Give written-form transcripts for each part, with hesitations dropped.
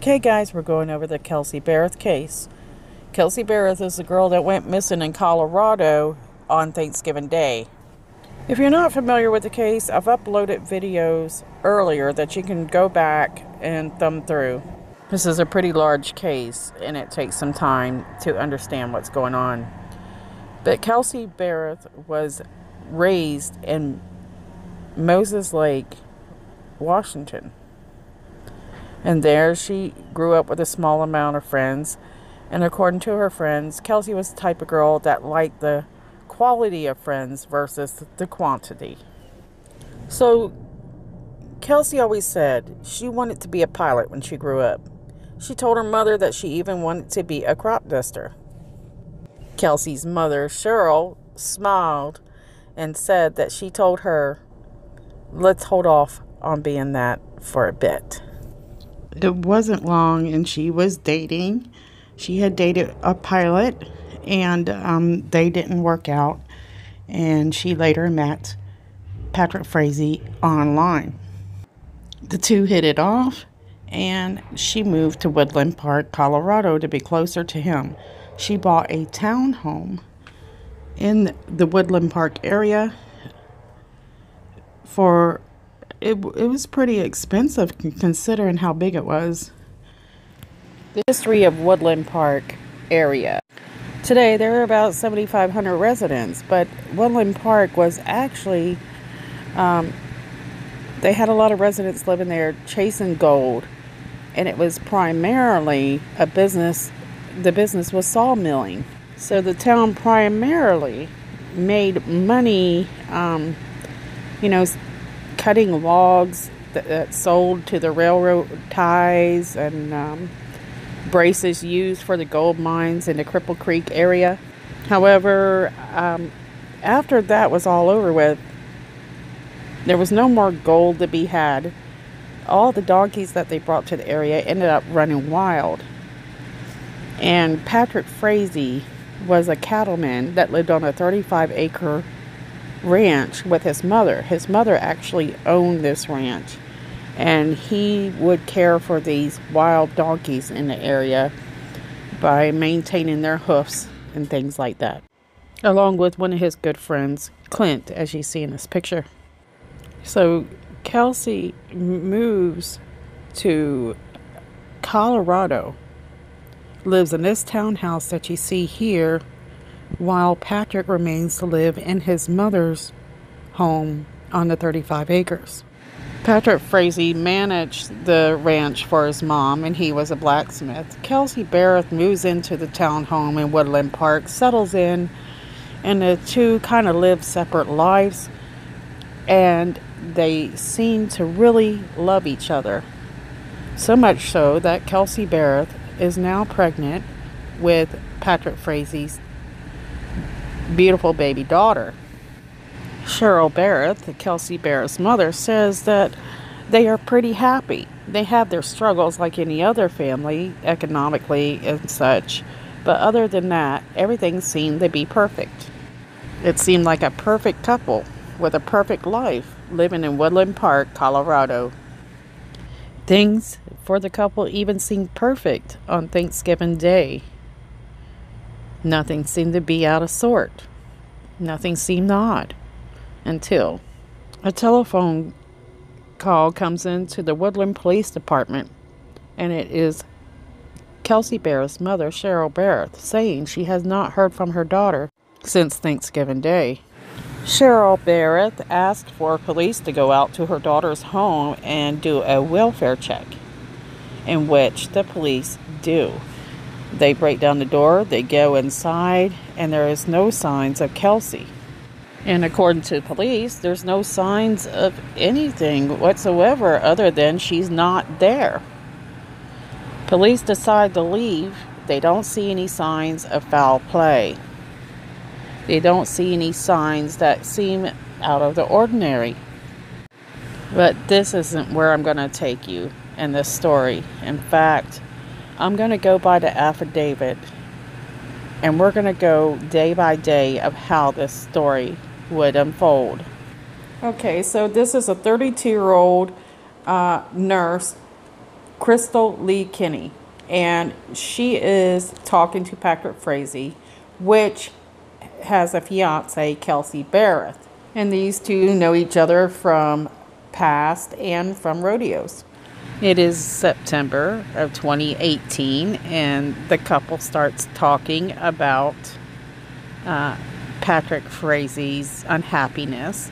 Okay, guys, we're going over the Kelsey Berreth case. Kelsey Berreth is the girl that went missing in Colorado on Thanksgiving Day. If you're not familiar with the case, I've uploaded videos earlier that you can go back and thumb through. This is a pretty large case, and it takes some time to understand what's going on. But Kelsey Berreth was raised in Moses Lake, Washington. And there she grew up with a small amount of friends. And according to her friends, Kelsey was the type of girl that liked the quality of friends versus the quantity. So Kelsey always said she wanted to be a pilot when she grew up. She told her mother that she even wanted to be a crop duster. Kelsey's mother, Cheryl, smiled and said that she told her, let's hold off on being that for a bit. It wasn't long, and she was dating. She had dated a pilot, and they didn't work out. And she later met Patrick Frazee online. The two hit it off, and she moved to Woodland Park, Colorado, to be closer to him. She bought a townhome in the Woodland Park area for... It was pretty expensive considering how big it was. The history of Woodland Park area. Today there are about 7,500 residents, but Woodland Park was actually, they had a lot of residents living there chasing gold, and it was primarily a business. The business was sawmilling. So the town primarily made money, cutting logs that sold to the railroad ties and braces used for the gold mines in the Cripple Creek area. However, after that was all over with, there was no more gold to be had. All the donkeys that they brought to the area ended up running wild. And Patrick Frazee was a cattleman that lived on a 35-acre ranch with his mother. His mother actually owned this ranch, and he would care for these wild donkeys in the area by maintaining their hoofs and things like that, along with one of his good friends, Clint, as you see in this picture. So Kelsey moves to Colorado, lives in this townhouse that you see here, while Patrick remains to live in his mother's home on the 35 acres. Patrick Frazee managed the ranch for his mom, and he was a blacksmith. Kelsey Berreth moves into the townhome in Woodland Park, settles in, and the two kind of live separate lives, and they seem to really love each other. So much so that Kelsey Berreth is now pregnant with Patrick Frazee's beautiful baby daughter. Cheryl Berreth, Kelsey Berreth's mother, says that they are pretty happy. They have their struggles like any other family, economically and such, but other than that, everything seemed to be perfect. It seemed like a perfect couple with a perfect life living in Woodland Park, Colorado. Things for the couple even seemed perfect on Thanksgiving Day. Nothing seemed to be out of sort. Nothing seemed odd until a telephone call comes into the Woodland Police Department, and it is Kelsey Berreth's mother, Cheryl Berreth, saying she has not heard from her daughter since Thanksgiving Day. Cheryl Berreth asked for police to go out to her daughter's home and do a welfare check, in which the police do. They break down the door, they go inside, and there is no signs of Kelsey. And according to police, there's no signs of anything whatsoever other than she's not there. Police decide to leave. They don't see any signs of foul play. They don't see any signs that seem out of the ordinary. But this isn't where I'm going to take you in this story. In fact, I'm going to go by the affidavit, and we're going to go day by day of how this story would unfold. Okay, so this is a 32-year-old nurse Crystal Lee Kinney, and she is talking to Patrick Frazee, which has a fiance, Kelsey Berreth. And these two know each other from past and from rodeos. It is September of 2018, and the couple starts talking about Patrick Frazee's unhappiness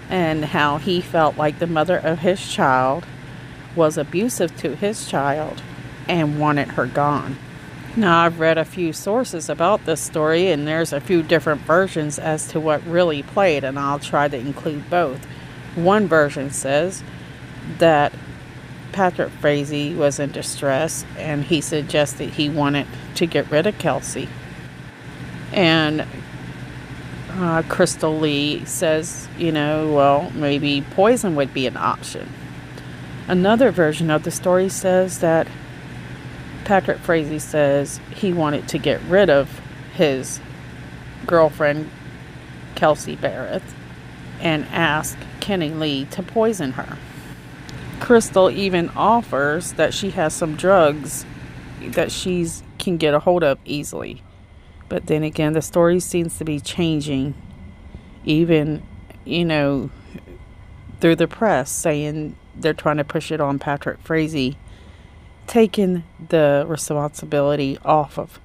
and how he felt like the mother of his child was abusive to his child and wanted her gone. Now, I've read a few sources about this story, and there's a few different versions as to what really played, and I'll try to include both. One version says that Patrick Frazee was in distress, and he suggested he wanted to get rid of Kelsey. And Crystal Lee says, well, maybe poison would be an option. Another version of the story says that Patrick Frazee says he wanted to get rid of his girlfriend, Kelsey Berreth, and asked Kenny Lee to poison her. Crystal even offers that she has some drugs that she can get a hold of easily. But then again, the story seems to be changing, even, through the press, saying they're trying to push it on Patrick Frazee, taking the responsibility off of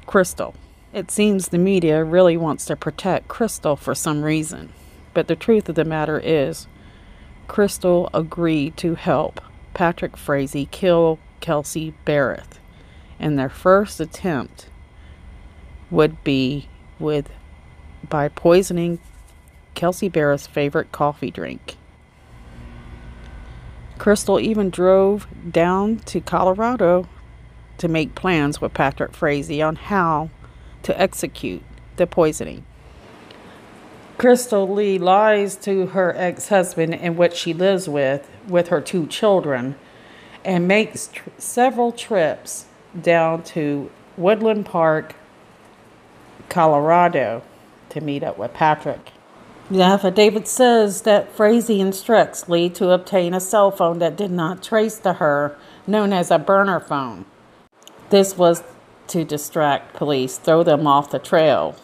Crystal. It seems the media really wants to protect Crystal for some reason. But the truth of the matter is, Crystal agreed to help Patrick Frazee kill Kelsey Berreth. And their first attempt would be by poisoning Kelsey Berreth's favorite coffee drink. Crystal even drove down to Colorado to make plans with Patrick Frazee on how to execute the poisoning. Crystal Lee lies to her ex-husband, in which she lives with her 2 children, and makes several trips down to Woodland Park, Colorado, to meet up with Patrick. The affidavit says that Frazee instructs Lee to obtain a cell phone that did not trace to her, known as a burner phone. This was to distract police, throw them off the trail.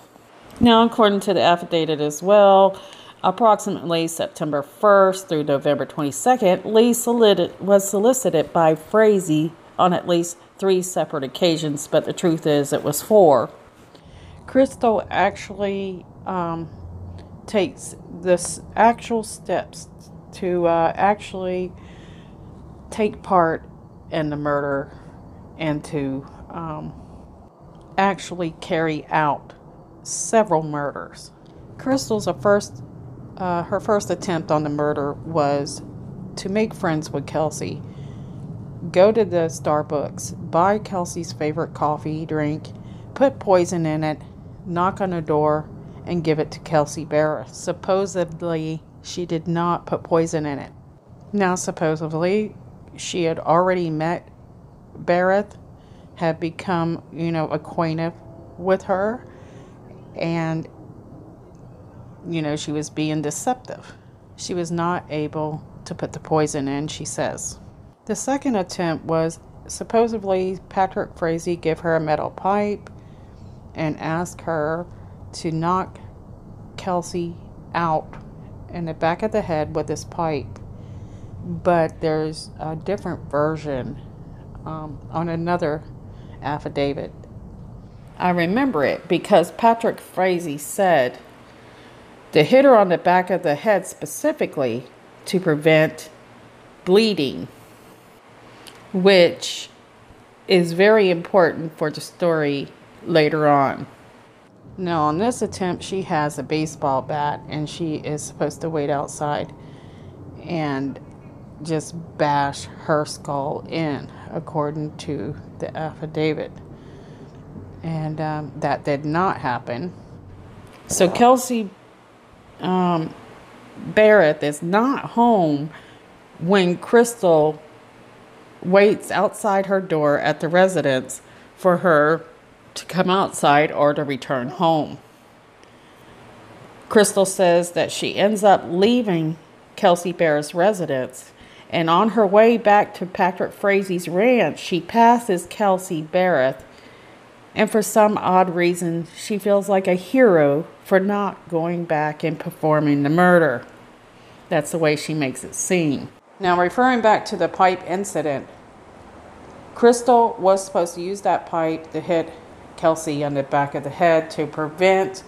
Now, according to the affidavit as well, approximately September 1st through November 22nd, Lee was solicited by Frazee on at least 3 separate occasions, but the truth is it was 4. Crystal actually takes the actual steps to actually take part in the murder and to actually carry out several murders. Crystal's her first attempt on the murder was to make friends with Kelsey, go to the Starbucks, buy Kelsey's favorite coffee drink, put poison in it, knock on the door, and give it to Kelsey Berreth. Supposedly, she did not put poison in it. Now, supposedly, she had already met Berreth, had become, acquainted with her, and, she was being deceptive. She was not able to put the poison in, she says. The second attempt was supposedly Patrick Frazee give her a metal pipe and ask her to knock Kelsey out in the back of the head with this pipe. But there's a different version on another affidavit. I remember it because Patrick Frazee said to hit her on the back of the head specifically to prevent bleeding, which is very important for the story later on. Now, on this attempt, she has a baseball bat, and she is supposed to wait outside and just bash her skull in, according to the affidavit. And that did not happen. So Kelsey Berreth is not home when Crystal waits outside her door at the residence for her to come outside or to return home. Crystal says that she ends up leaving Kelsey Berreth's residence And on her way back to Patrick Frazie's ranch, she passes Kelsey Berreth. And for some odd reason, she feels like a hero for not going back and performing the murder. That's the way she makes it seem. Now, referring back to the pipe incident, Crystal was supposed to use that pipe to hit Kelsey on the back of the head to prevent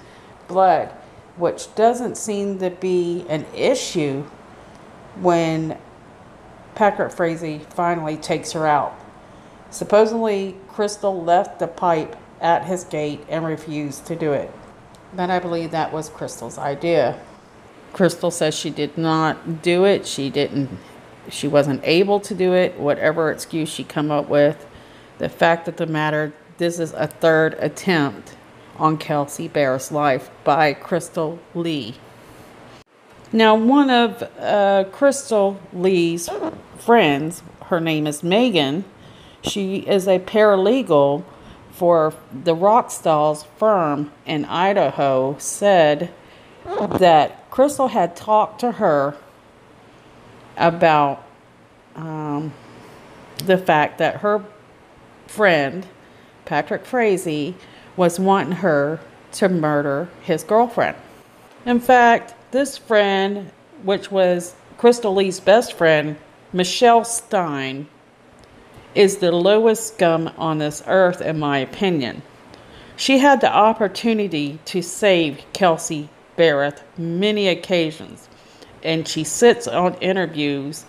blood, which doesn't seem to be an issue when Patrick Frazie finally takes her out. Supposedly, Crystal left the pipe at his gate and refused to do it. But I believe that was Crystal's idea. Crystal says she did not do it. She wasn't able to do it, whatever excuse she come up with. The fact of the matter, this is a third attempt on Kelsey Berreth's life by Crystal Lee. Now, one of Crystal Lee's friends, her name is Megan. She is a paralegal for the Rockstall's firm in Idaho, said that Crystal had talked to her about the fact that her friend, Patrick Frazie, was wanting her to murder his girlfriend. In fact, this friend, which was Crystal Lee's best friend, Michelle Stein, is the lowest scum on this earth, in my opinion. She had the opportunity to save Kelsey Berreth many occasions, and she sits on interviews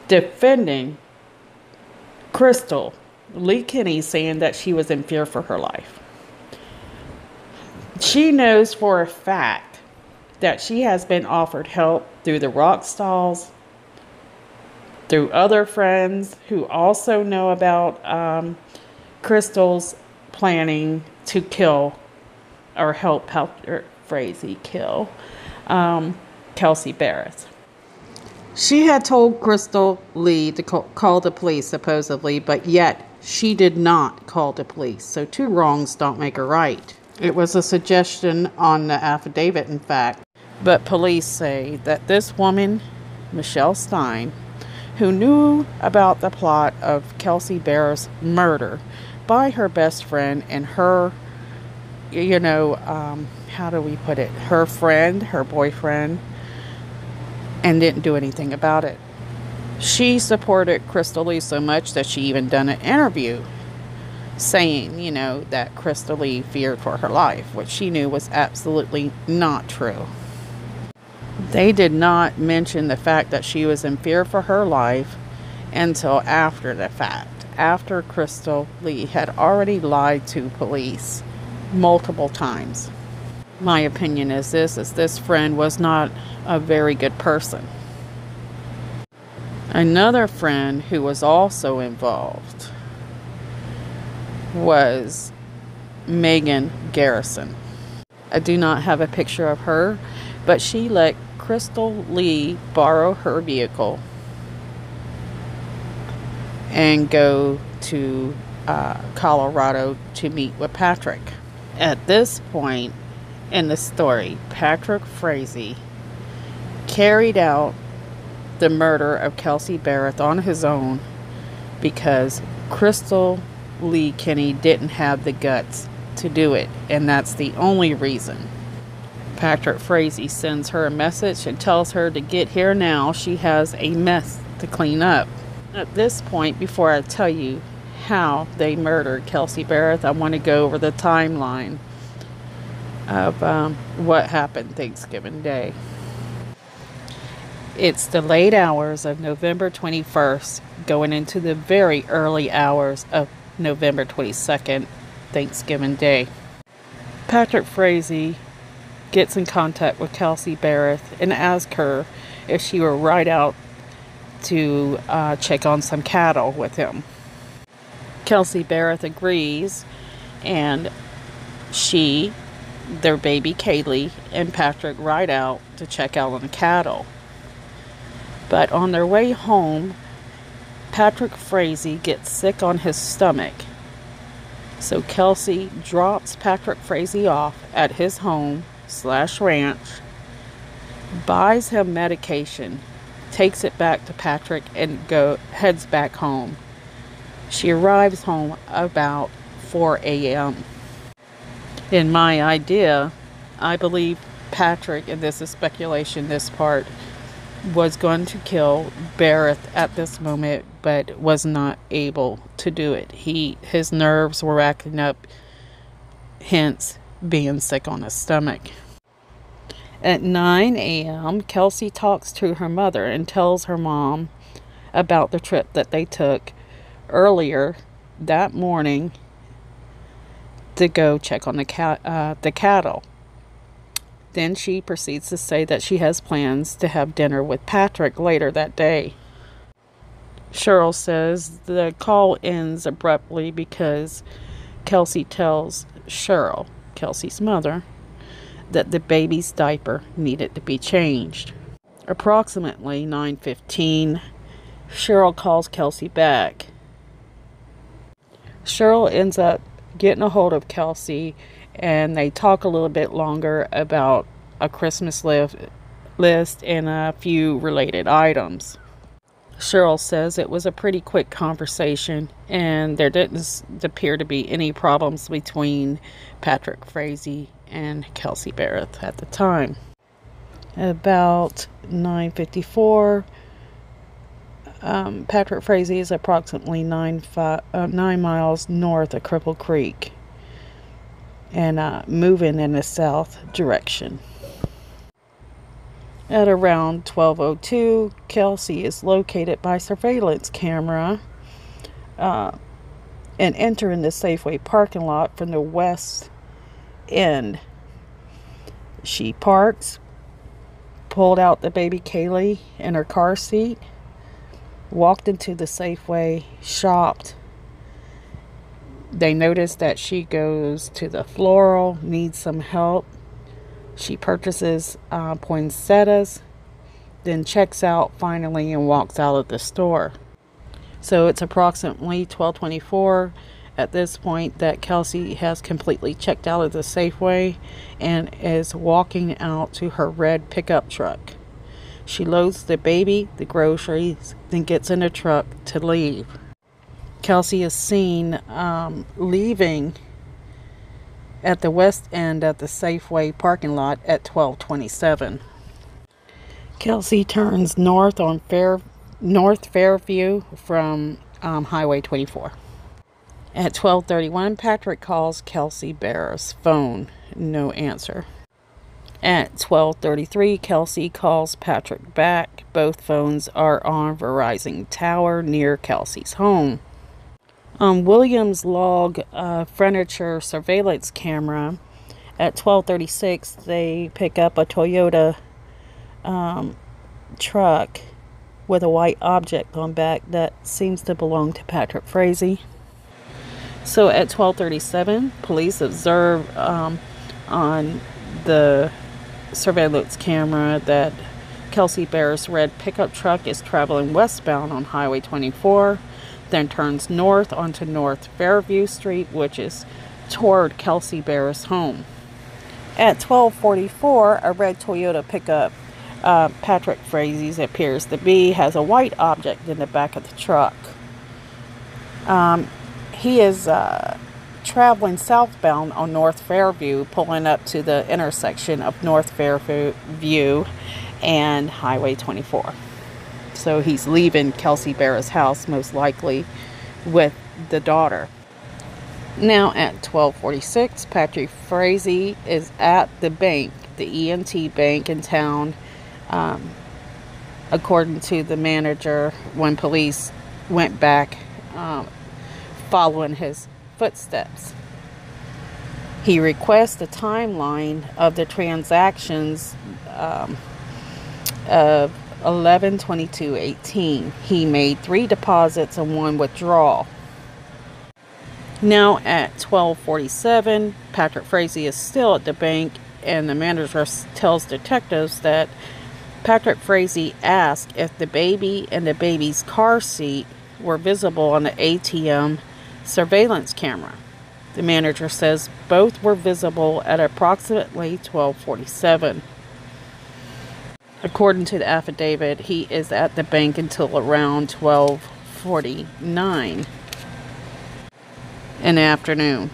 defending Crystal Lee Kinney, saying that she was in fear for her life. She knows for a fact that she has been offered help through the Rockstalls, through other friends who also know about Crystal's planning to kill or help Patrick Frazie kill Kelsey Berreth. She had told Crystal Lee to call the police, supposedly, but yet she did not call the police. So two wrongs don't make a right. It was a suggestion on the affidavit, in fact. But police say that this woman, Michelle Stein, who knew about the plot of Kelsey Berreth's murder by her best friend and her, how do we put it? Her friend, her boyfriend, and didn't do anything about it. She supported Crystal Lee so much that she even done an interview saying, that Crystal Lee feared for her life, which she knew was absolutely not true. They did not mention the fact that she was in fear for her life until after the fact, after Crystal Lee had already lied to police multiple times. My opinion is this friend was not a very good person. Another friend who was also involved was Megan Garrison. I do not have a picture of her, but she let Crystal Lee borrow her vehicle and go to Colorado to meet with Patrick. At this point in the story, Patrick Frazie carried out the murder of Kelsey Berreth on his own because Crystal Lee Kinney didn't have the guts to do it, and that's the only reason. Patrick Frazie sends her a message and tells her to get here now. She has a mess to clean up. At this point, before I tell you how they murdered Kelsey Berreth, I want to go over the timeline of what happened Thanksgiving Day. It's the late hours of November 21st, going into the very early hours of November 22nd, Thanksgiving Day. Patrick Frazie gets in contact with Kelsey Berreth and asks her if she will ride out to check on some cattle with him. Kelsey Berreth agrees, and their baby Kaylee, and Patrick ride out to check out on the cattle. But on their way home, Patrick Frazie gets sick on his stomach. So Kelsey drops Patrick Frazie off at his home /ranch, buys him medication, takes it back to Patrick, and heads back home. She arrives home about 4 a.m. In my idea, I believe Patrick, and this is speculation, this part, was going to kill Berreth at this moment, but was not able to do it. His nerves were acting up, hence being sick on his stomach. At 9 a.m., Kelsey talks to her mother and tells her mom about the trip that they took earlier that morning to go check on the cattle. Then she proceeds to say that she has plans to have dinner with Patrick later that day. Cheryl says the call ends abruptly because Kelsey tells Cheryl, Kelsey's mother, that the baby's diaper needed to be changed. Approximately 9:15, Cheryl calls Kelsey back. Cheryl ends up getting a hold of Kelsey, and they talk a little bit longer about a Christmas list and a few related items. Cheryl says it was a pretty quick conversation, and there didn't appear to be any problems between Patrick Frazee and Kelsey Berreth at the time. About 9:54, Patrick Frazee is approximately 9 miles north of Cripple Creek and moving in the south direction. At around 12:02, Kelsey is located by surveillance camera and entering the Safeway parking lot from the west end. She parks, pulled out the baby Kaylee in her car seat, walked into the Safeway, shopped. They notice that she goes to the floral, needs some help. She purchases poinsettias, then checks out finally and walks out of the store. So it's approximately 12:24 at this point that Kelsey has completely checked out of the Safeway and is walking out to her red pickup truck. She loads the baby, the groceries, then gets in the truck to leave. Kelsey is seen leaving at the west end of the Safeway parking lot at 12:27. Kelsey turns north on North Fairview from Highway 24. At 12:31, Patrick calls Kelsey Berreth's phone. No answer. At 12:33, Kelsey calls Patrick back. Both phones are on Verizon Tower near Kelsey's home. On Williams Log furniture surveillance camera, at 12:36, they pick up a Toyota truck with a white object on back that seems to belong to Patrick Frazee. So at 12:37, police observe on the surveillance camera that Kelsey Berreth's red pickup truck is traveling westbound on Highway 24, then turns north onto North Fairview Street, which is toward Kelsey Berreth's home. At 12:44, a red Toyota pickup, Patrick Frazee's appears to be, has a white object in the back of the truck. He is traveling southbound on North Fairview, pulling up to the intersection of North Fairview and Highway 24. So he's leaving Kelsey Berreth's house, most likely, with the daughter. Now at 12:46, Patrick Frazee is at the bank, the E&T bank in town, according to the manager, when police went back following his footsteps. He requests a timeline of the transactions of 11/22/18. He made 3 deposits and 1 withdrawal. Now at 12:47, Patrick Frazee is still at the bank, and the manager tells detectives that Patrick Frazee asked if the baby and the baby's car seat were visible on the ATM surveillance camera. The manager says both were visible at approximately 12:47. According to the affidavit, he is at the bank until around 12:49 in the afternoon.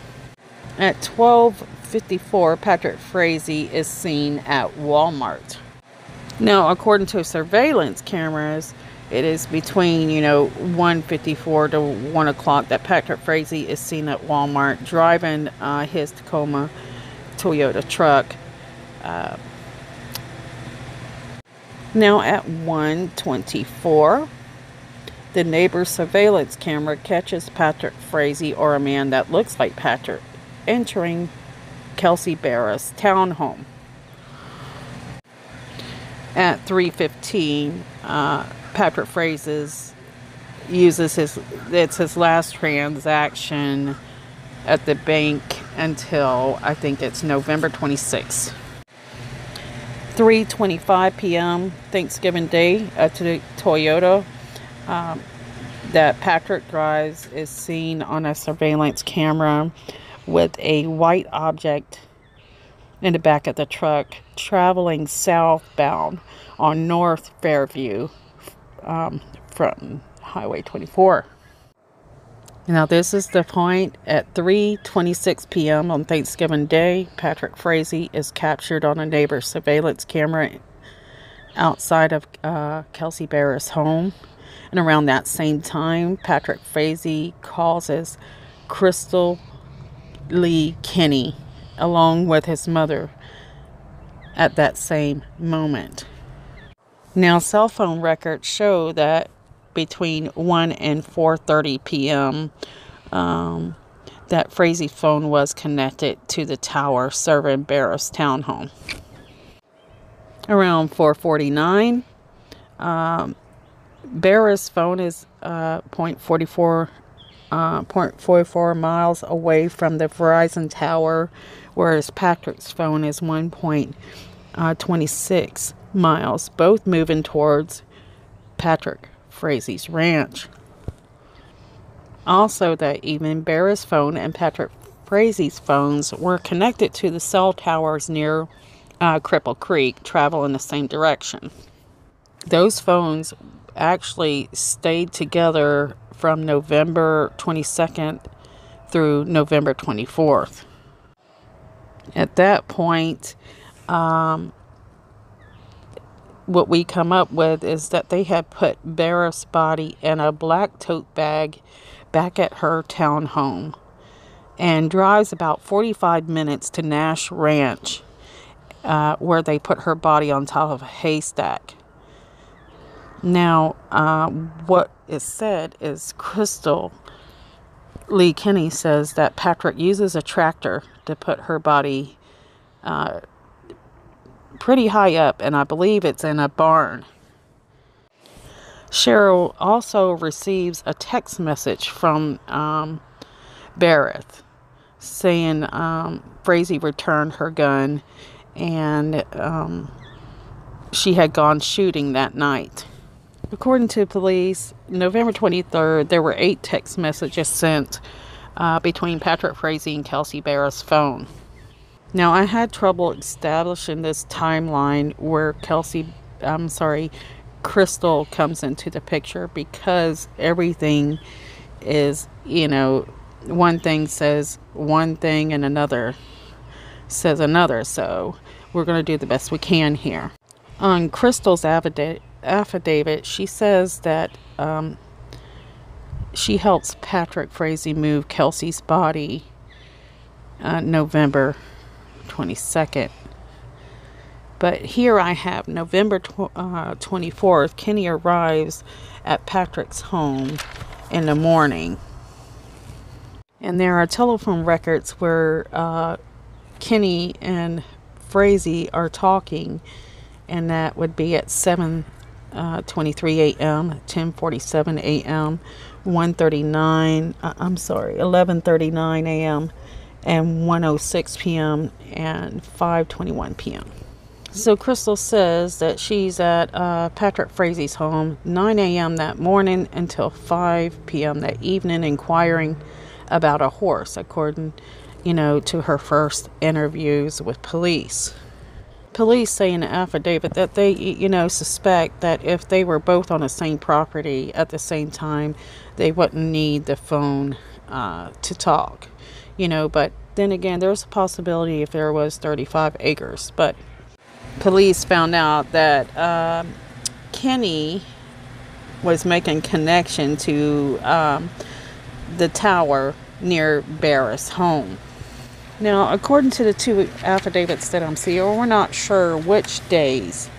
At 12:54, Patrick Frazee is seen at Walmart. Now, according to surveillance cameras, it is between, 1:54 to 1 o'clock that Patrick Frazee is seen at Walmart driving his Tacoma Toyota truck. Now at 1:24, the neighbor's surveillance camera catches Patrick Frazee, or a man that looks like Patrick, entering Kelsey Berreth's townhome. At 3:15, Patrick Frazee uses his last transaction at the bank until, I think it's November 26th. 3:25 p.m. Thanksgiving Day to the Toyota that Patrick drives is seen on a surveillance camera with a white object in the back of the truck traveling southbound on North Fairview from Highway 24. Now this is the point. At 3:26 p.m. on Thanksgiving Day, Patrick Frazee is captured on a neighbor's surveillance camera outside of Kelsey Berreth's home. And around that same time, Patrick Frazee calls Crystal Lee Kinney along with his mother at that same moment. Now, cell phone records show that between 1 and 4:30 p.m. That Frazee's phone was connected to the tower serving Berreth's townhome. Around 4:49, Berreth's phone is 0.44 miles away from the Verizon tower, whereas Patrick's phone is 1.26 miles, both moving towards Patrick Frazee's ranch. Also that evening, Berreth's phone and Patrick Frazee's phones were connected to the cell towers near Cripple Creek, travel in the same direction. Those phones actually stayed together from November 22nd through November 24th. At that point, what we come up with is that they had put Berreth's body in a black tote bag back at her townhome and drives about 45 minutes to Nash Ranch, where they put her body on top of a haystack. Now, what is said is Crystal Lee Kinney says that Patrick uses a tractor to put her body pretty high up, and I believe it's in a barn. Cheryl also receives a text message from Berreth saying Frazee returned her gun and she had gone shooting that night. According to police, November 23rd, there were 8 text messages sent between Patrick Frazee and Kelsey Berreth's phone. Now, I had trouble establishing this timeline where Crystal comes into the picture, because everything is, one thing says one thing and another says another. So we're going to do the best we can here. On Crystal's affidavit, she says that she helps Patrick Frazee move Kelsey's body November 22nd. But here I have November 24th. Kinney arrives at Patrick's home in the morning. And there are telephone records where Kinney and Frazee are talking, and that would be at 7:23 a.m., 10:47 a.m., 11:39 a.m., and 1:06 p.m. and 5:21 p.m. So Crystal says that she's at Patrick Frazee's home 9 a.m. that morning until 5 p.m. that evening, inquiring about a horse, according, to her first interviews with police. Police say in the affidavit that they, suspect that if they were both on the same property at the same time, they wouldn't need the phone to talk. But then again, there's a possibility if there was 35 acres. But police found out that Kenny was making connection to the tower near Berreths' home. Now, according to the two affidavits that I'm seeing, we're not sure which days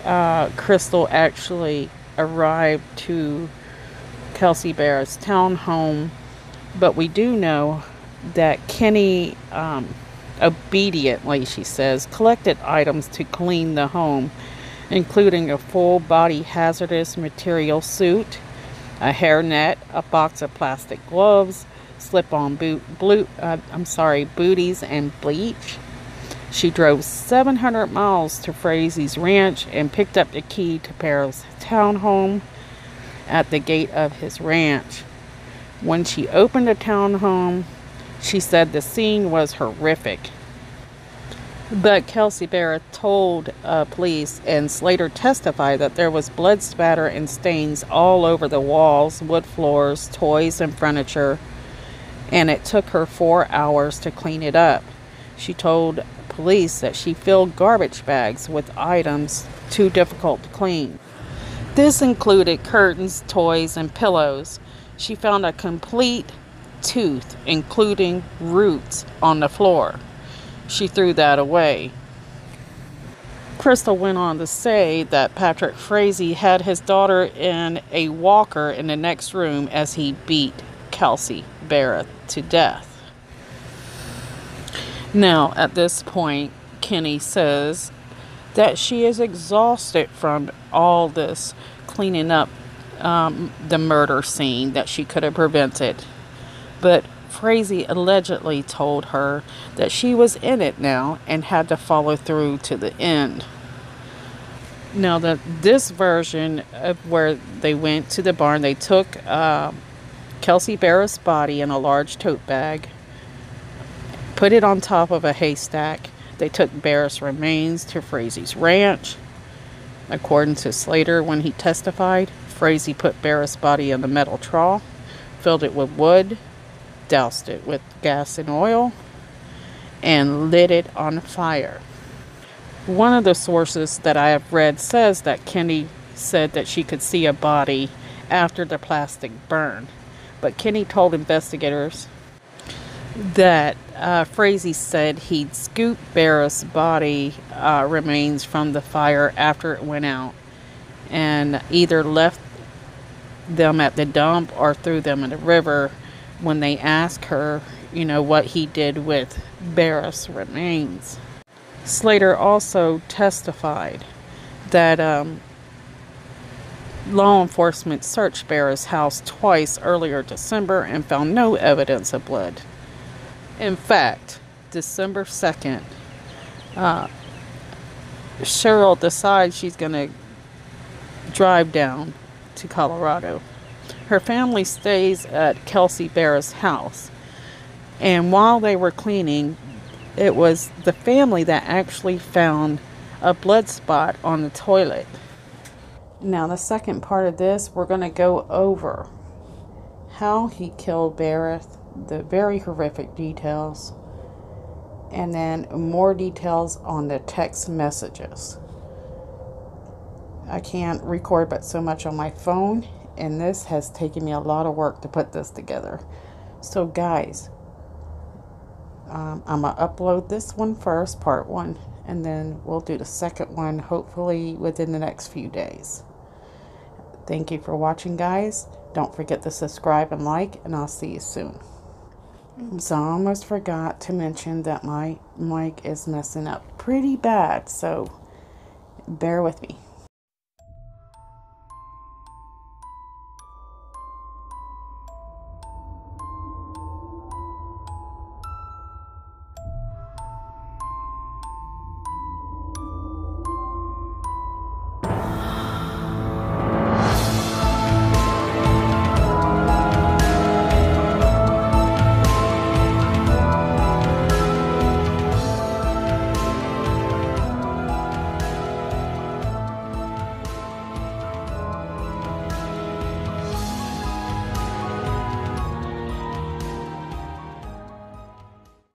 Crystal actually arrived to Kelsey Berreth's townhome, but we do know that Kenny obediently, she says, collected items to clean the home, including a full-body hazardous material suit, a hairnet, a box of plastic gloves, slip-on booties, and bleach. She drove 700 miles to Frazie's ranch and picked up the key to Berreth's townhome at the gate of his ranch. When she opened the townhome, she said the scene was horrific. But Kelsey Berreth told police and later testified that there was blood spatter and stains all over the walls, wood floors, toys, and furniture, and it took her 4 hours to clean it up. She told police that she filled garbage bags with items too difficult to clean. This included curtains, toys, and pillows. She found a complete tooth, including roots, on the floor. She threw that away. Crystal went on to say that Patrick Frazee had his daughter in a walker in the next room as he beat Kelsey Berreth to death. Now, at this point, Kenny says that she is exhausted from all this cleaning up the murder scene that she could have prevented. But Frazee allegedly told her that she was in it now and had to follow through to the end. Now, this version of where they went to the barn, they took Kelsey Berreth's body in a large tote bag, put it on top of a haystack. They took Berreth's remains to Frazie's ranch. According to Slater, when he testified, Frazee put Berreth's body in the metal trough, filled it with wood, doused it with gas and oil, and lit it on fire. One of the sources that I have read says that Kenny said that she could see a body after the plastic burn. But Kenny told investigators that Frazee said he'd scooped Berreth's body remains from the fire after it went out and either left them at the dump or threw them in the river when they asked her, what he did with Berreth's remains. Slater also testified that law enforcement searched Berreth's house twice earlier December and found no evidence of blood. In fact, December 2nd, Cheryl decides she's going to drive down to Colorado. Her family stays at Kelsey Berreth's house. And while they were cleaning, it was the family that actually found a blood spot on the toilet. Now, the second part of this, we're going to go over how he killed Berreth, the very horrific details, and then more details on the text messages. I can't record but so much on my phone, and this has taken me a lot of work to put this together. So guys, I'm going to upload this one first, part one, and then we'll do the second one hopefully within the next few days. Thank you for watching, guys. Don't forget to subscribe and like, and I'll see you soon. So I almost forgot to mention that my mic is messing up pretty bad, so bear with me.